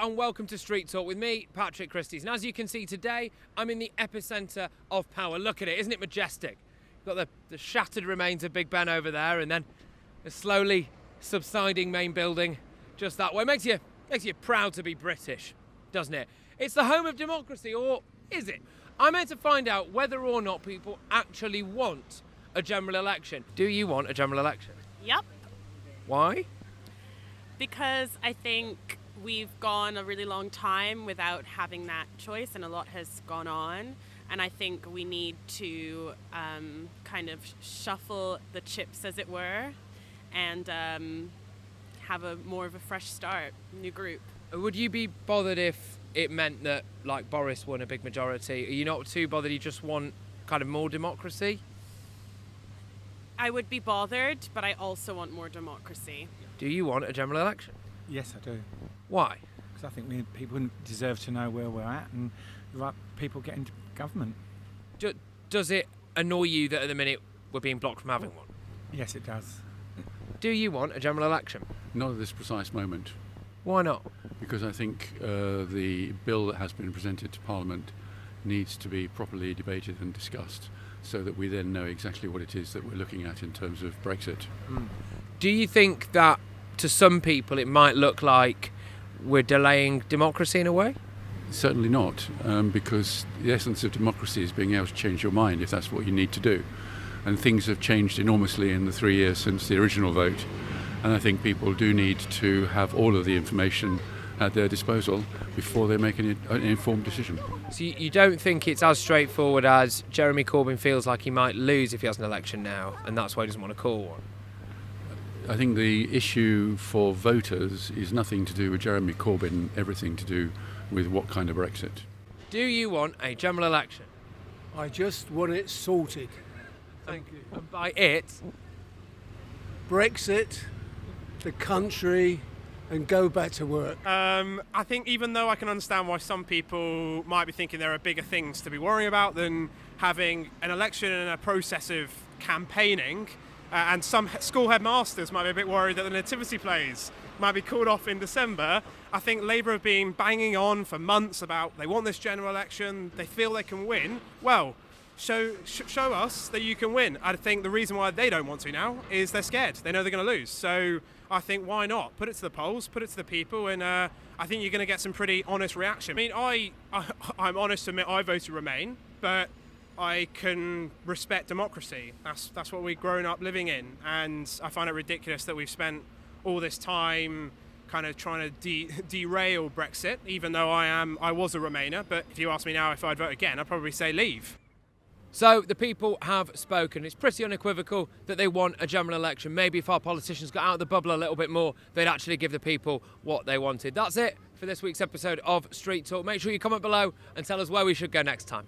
and welcome to Street Talk with me, Patrick Christys. And as you can see today, I'm in the epicentre of power. Look at it, isn't it majestic? You've got the shattered remains of Big Ben over there, and then the slowly subsiding main building just that way. Makes you proud to be British, doesn't it? It's the home of democracy, or is it? I'm here to find out whether or not people actually want a general election. Do you want a general election? Yep. Why? Because I think we've gone a really long time without having that choice, and a lot has gone on. And I think we need to kind of shuffle the chips, as it were, and have more of a fresh start, new group. Would you be bothered if it meant that, like, Boris won a big majority? Are you not too bothered? You just want kind of more democracy? I would be bothered, but I also want more democracy. Do you want a general election? Yes, I do. Why? Because I think people deserve to know where we're at and the right people get into government. Does it annoy you that at the minute we're being blocked from having one? Yes, it does. Do you want a general election? Not at this precise moment, Why not? because I think the bill that has been presented to Parliament needs to be properly debated and discussed so that we then know exactly what it is that we're looking at in terms of Brexit. Do you think that to some people it might look like we're delaying democracy in a way? Certainly not, because the essence of democracy is being able to change your mind if that's what you need to do. And things have changed enormously in the 3 years since the original vote. And I think people do need to have all of the information at their disposal before they make an informed decision. So you don't think it's as straightforward as Jeremy Corbyn feels like he might lose if he has an election now, and that's why he doesn't want to call one? I think the issue for voters is nothing to do with Jeremy Corbyn, everything to do with what kind of Brexit. Do you want a general election? I just want it sorted. Thank you. And by it, Brexit, the country, and go back to work. I think even though I can understand why some people might be thinking there are bigger things to be worrying about than having an election and a process of campaigning, and some school headmasters might be a bit worried that the nativity plays might be called off in December, I think Labour have been banging on for months about they want this general election, they feel they can win. Well, show us that you can win. I think the reason why they don't want to now is they're scared. They know they're going to lose. So I think why not? Put it to the polls, put it to the people, and I think you're going to get some pretty honest reaction. I mean, I'm honest to admit I voted Remain, but I can respect democracy. That's what we've grown up living in, and I find it ridiculous that we've spent all this time kind of trying to derail Brexit, even though I was a Remainer. But if you ask me now if I'd vote again, I'd probably say leave. so the people have spoken. It's pretty unequivocal that they want a general election. Maybe if our politicians got out of the bubble a little bit more, they'd actually give the people what they wanted. That's it for this week's episode of Street Talk. Make sure you comment below and tell us where we should go next time.